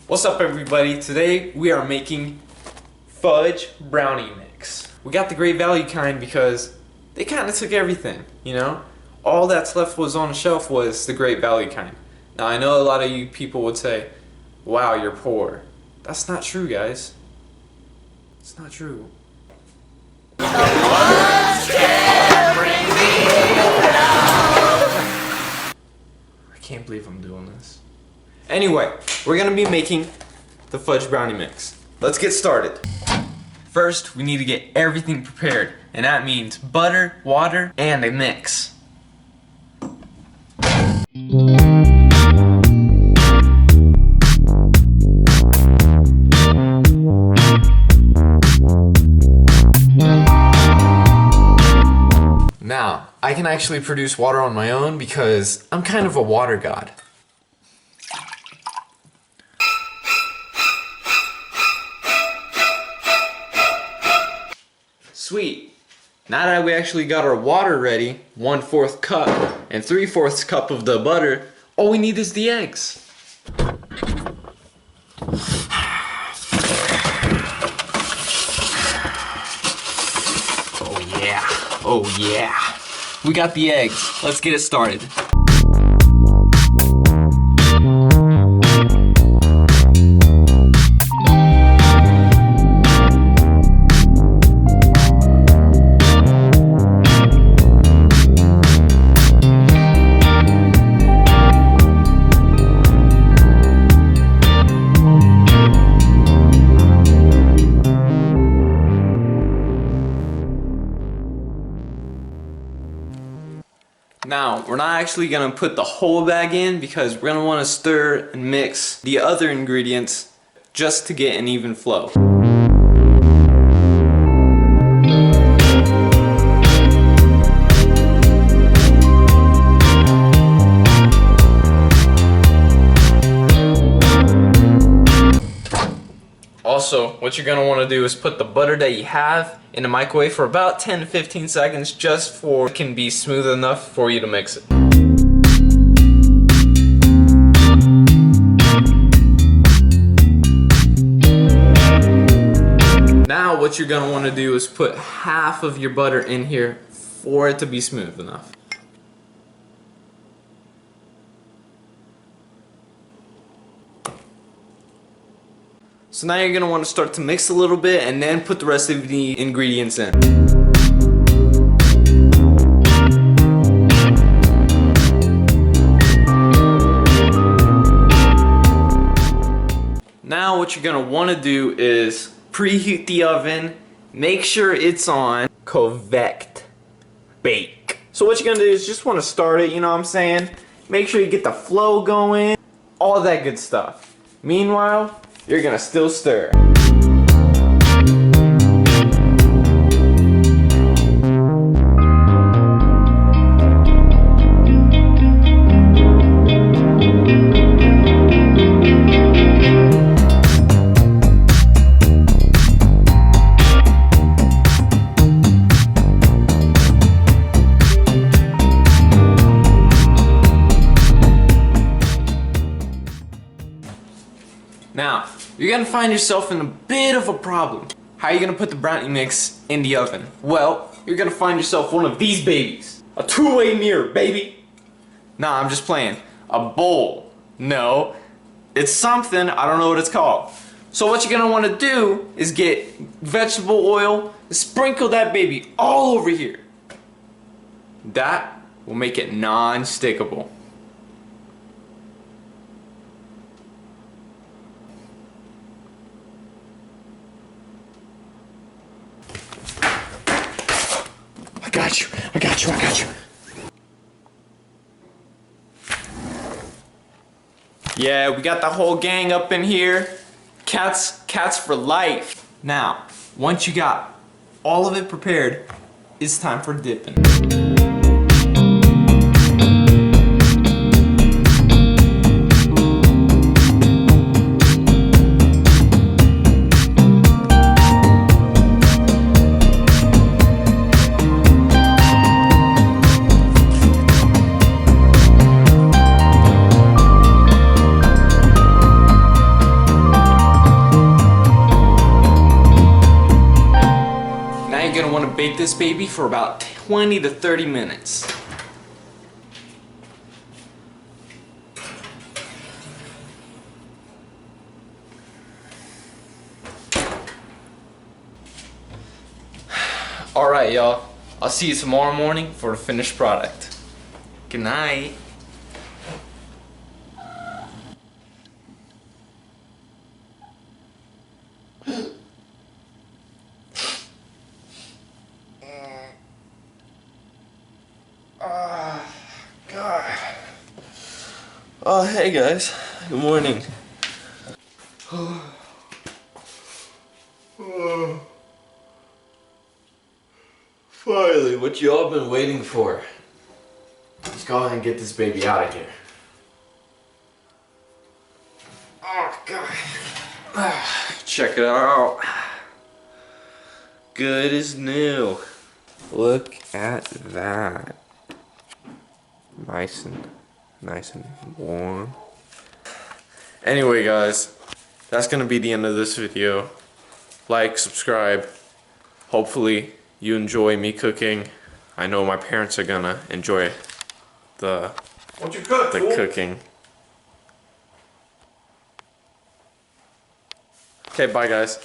What's up everybody? Today we are making fudge brownie mix. We got the great value kind because they kind of took everything, you know? All that's left was on the shelf was the great value kind. Now I know a lot of you people would say, wow, you're poor. That's not true, guys. It's not true. I can't believe I'm doing this. Anyway, we're gonna be making the fudge brownie mix. Let's get started. First, we need to get everything prepared, and that means butter, water, and a mix. Now, I can actually produce water on my own because I'm kind of a water god. Sweet. Now that we actually got our water ready, 1/4 cup and 3/4 cup of the butter, all we need is the eggs. Oh yeah, oh yeah. We got the eggs. Let's get it started. Now, we're not actually going to put the whole bag in because we're going to want to stir and mix the other ingredients just to get an even flow. Also, what you're going to want to do is put the butter that you have in the microwave for about 10 to 15 seconds just for it can be smooth enough for you to mix it. Now what you're going to want to do is put half of your butter in here for it to be smooth enough. So now you're going to want to start to mix a little bit and then put the rest of the ingredients in. Now what you're going to want to do is preheat the oven, make sure it's on Correct Bake. So what you're going to do is just want to start it, you know what I'm saying? Make sure you get the flow going, all that good stuff. Meanwhile, you're gonna still stir. Now, you're gonna find yourself in a bit of a problem. How are you gonna put the brownie mix in the oven? Well, you're gonna find yourself one of these babies. A two-way mirror, baby. Nah, I'm just playing. A bowl. No, it's something, I don't know what it's called. So what you're gonna wanna do is get vegetable oil, sprinkle that baby all over here. That will make it non-stickable. I got you. Yeah, we got the whole gang up in here. Cats for life. Now, once you got all of it prepared, it's time for dipping. bake this baby for about 20 to 30 minutes. Alright, y'all. I'll see you tomorrow morning for the finished product. Good night. God. Oh, hey guys. Good morning. Finally, what you all been waiting for. Let's go ahead and get this baby out of here. Oh, God. Check it out. Good as new. Look at that. Nice and warm. Anyway, guys, that's gonna be the end of this video. Like, subscribe. Hopefully you enjoy me cooking. I know my parents are gonna enjoy the cooking. Okay, bye guys.